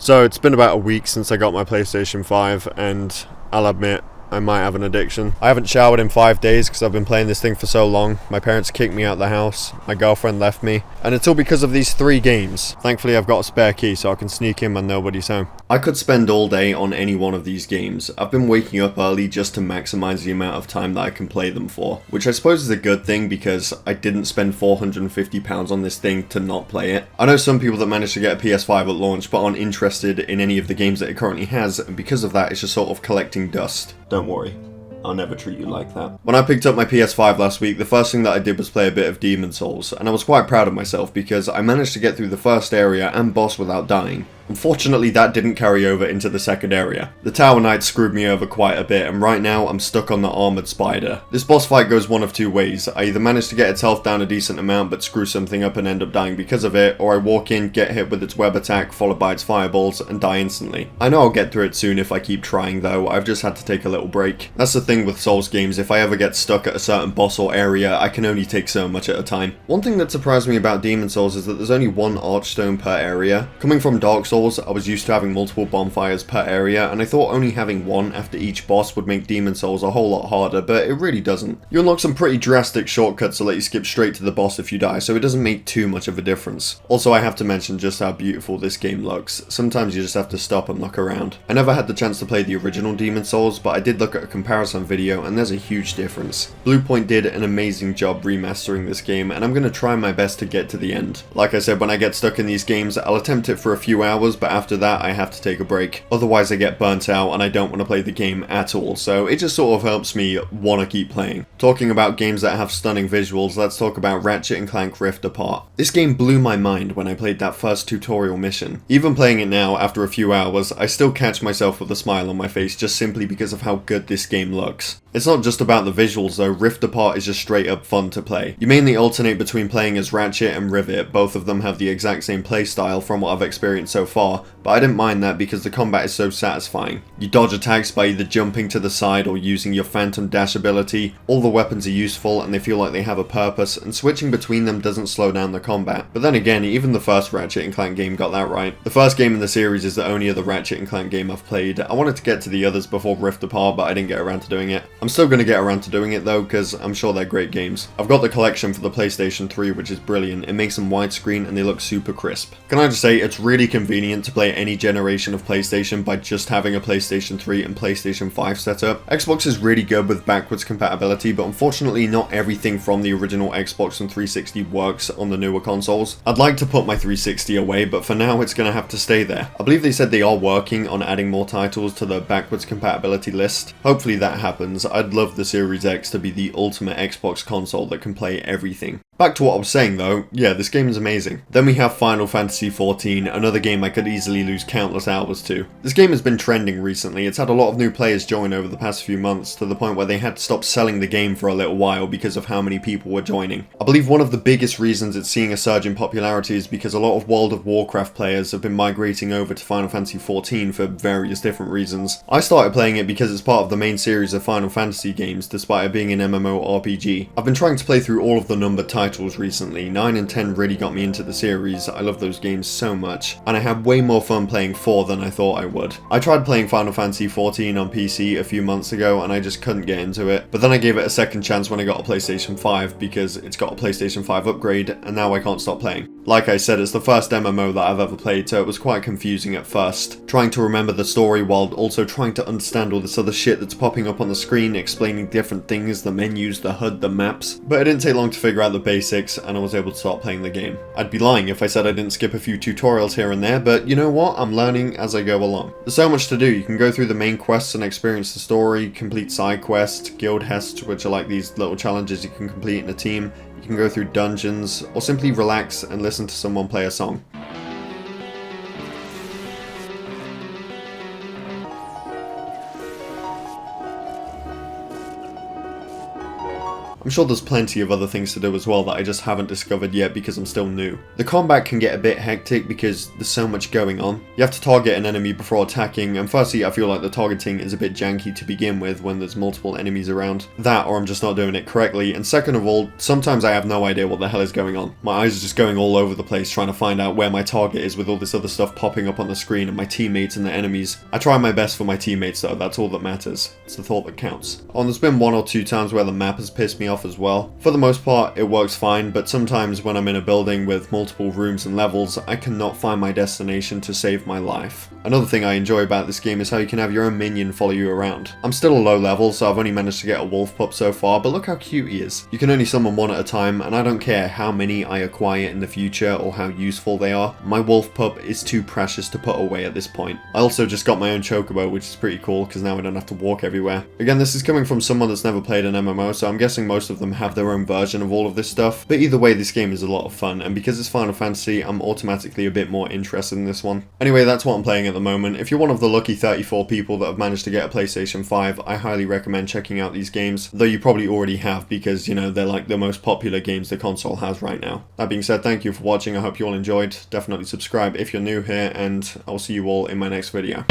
So it's been about a week since I got my PlayStation 5, and I'll admit, I might have an addiction. I haven't showered in 5 days because I've been playing this thing for so long. My parents kicked me out of the house, my girlfriend left me, and it's all because of these 3 games. Thankfully I've got a spare key so I can sneak in when nobody's home. I could spend all day on any one of these games. I've been waking up early just to maximize the amount of time that I can play them for, which I suppose is a good thing because I didn't spend £450 on this thing to not play it. I know some people that managed to get a PS5 at launch but aren't interested in any of the games that it currently has, and because of that it's just sort of collecting dust. Don't worry, I'll never treat you like that. When I picked up my PS5 last week, the first thing that I did was play a bit of Demon's Souls, and I was quite proud of myself because I managed to get through the first area and boss without dying. Unfortunately, that didn't carry over into the second area. The Tower Knight screwed me over quite a bit, and right now I'm stuck on the Armoured Spider. This boss fight goes one of 2 ways. I either manage to get its health down a decent amount but screw something up and end up dying because of it, or I walk in, get hit with its web attack followed by its fireballs, and die instantly. I know I'll get through it soon if I keep trying though, I've just had to take a little break. That's the thing with Souls games, if I ever get stuck at a certain boss or area, I can only take so much at a time. One thing that surprised me about Demon's Souls is that there's only 1 Archstone per area. Coming from Dark Souls, I was used to having multiple bonfires per area, and I thought only having 1 after each boss would make Demon's Souls a whole lot harder, but it really doesn't. You unlock some pretty drastic shortcuts to let you skip straight to the boss if you die, so it doesn't make too much of a difference. Also, I have to mention just how beautiful this game looks. Sometimes you just have to stop and look around. I never had the chance to play the original Demon's Souls, but I did look at a comparison video, and there's a huge difference. Bluepoint did an amazing job remastering this game, and I'm going to try my best to get to the end. Like I said, when I get stuck in these games, I'll attempt it for a few hours, but after that I have to take a break. Otherwise I get burnt out and I don't want to play the game at all, so it just sort of helps me want to keep playing. Talking about games that have stunning visuals, let's talk about Ratchet and Clank Rift Apart. This game blew my mind when I played that first tutorial mission. Even playing it now, after a few hours, I still catch myself with a smile on my face just simply because of how good this game looks. It's not just about the visuals though, Rift Apart is just straight up fun to play. You mainly alternate between playing as Ratchet and Rivet, both of them have the exact same playstyle from what I've experienced so far, but I didn't mind that because the combat is so satisfying. You dodge attacks by either jumping to the side or using your Phantom Dash ability, all the weapons are useful and they feel like they have a purpose, and switching between them doesn't slow down the combat. But then again, even the first Ratchet and Clank game got that right. The first game in the series is the only other Ratchet and Clank game I've played. I wanted to get to the others before Rift Apart, but I didn't get around to doing it. I'm still going to get around to doing it though, because I'm sure they're great games. I've got the collection for the PlayStation 3, which is brilliant. It makes them widescreen and they look super crisp. Can I just say, it's really convenient to play any generation of PlayStation by just having a PlayStation 3 and PlayStation 5 setup. Xbox is really good with backwards compatibility, but unfortunately not everything from the original Xbox and 360 works on the newer consoles. I'd like to put my 360 away, but for now it's going to have to stay there. I believe they said they are working on adding more titles to the backwards compatibility list. Hopefully that happens. I'd love the Series X to be the ultimate Xbox console that can play everything. Back to what I was saying though, yeah, this game is amazing. Then we have Final Fantasy XIV, another game I could easily lose countless hours to. This game has been trending recently. It's had a lot of new players join over the past few months, to the point where they had to stop selling the game for a little while because of how many people were joining. I believe one of the biggest reasons it's seeing a surge in popularity is because a lot of World of Warcraft players have been migrating over to Final Fantasy XIV for various different reasons. I started playing it because it's part of the main series of Final Fantasy games, despite it being an MMORPG. I've been trying to play through all of the numbered titles recently. 9 and 10 really got me into the series. I love those games so much, and I had way more fun playing 4 than I thought I would. I tried playing Final Fantasy XIV on PC a few months ago and I just couldn't get into it, but then I gave it a second chance when I got a PlayStation 5 because it's got a PlayStation 5 upgrade, and now I can't stop playing. Like I said, it's the first MMO that I've ever played, so it was quite confusing at first, trying to remember the story while also trying to understand all this other shit that's popping up on the screen, explaining different things, the menus, the HUD, the maps. But it didn't take long to figure out the basics, and I was able to start playing the game. I'd be lying if I said I didn't skip a few tutorials here and there, but you know what? I'm learning as I go along. There's so much to do. You can go through the main quests and experience the story, complete side quests, guild hests, which are like these little challenges you can complete in a team. You can go through dungeons, or simply relax and listen to someone play a song. I'm sure there's plenty of other things to do as well that I just haven't discovered yet because I'm still new. The combat can get a bit hectic because there's so much going on. You have to target an enemy before attacking, and firstly I feel like the targeting is a bit janky to begin with when there's multiple enemies around. That, or I'm just not doing it correctly, and second of all, sometimes I have no idea what the hell is going on. My eyes are just going all over the place trying to find out where my target is with all this other stuff popping up on the screen and my teammates and the enemies. I try my best for my teammates though, that's all that matters. It's the thought that counts. There's been one or two times where the map has pissed me off as well. For the most part, it works fine, but sometimes when I'm in a building with multiple rooms and levels, I cannot find my destination to save my life. Another thing I enjoy about this game is how you can have your own minion follow you around. I'm still a low level, so I've only managed to get a wolf pup so far, but look how cute he is. You can only summon one at a time, and I don't care how many I acquire in the future or how useful they are. My wolf pup is too precious to put away at this point. I also just got my own chocobo, which is pretty cool because now I don't have to walk everywhere. Again, this is coming from someone that's never played an MMO, so I'm guessing most of them have their own version of all of this stuff. But either way, this game is a lot of fun, and because it's Final Fantasy, I'm automatically a bit more interested in this one. Anyway, that's what I'm playing at the moment. If you're one of the lucky 34 people that have managed to get a PlayStation 5, I highly recommend checking out these games, though you probably already have because, you know, they're like the most popular games the console has right now. That being said, thank you for watching. I hope you all enjoyed. Definitely subscribe if you're new here, and I'll see you all in my next video.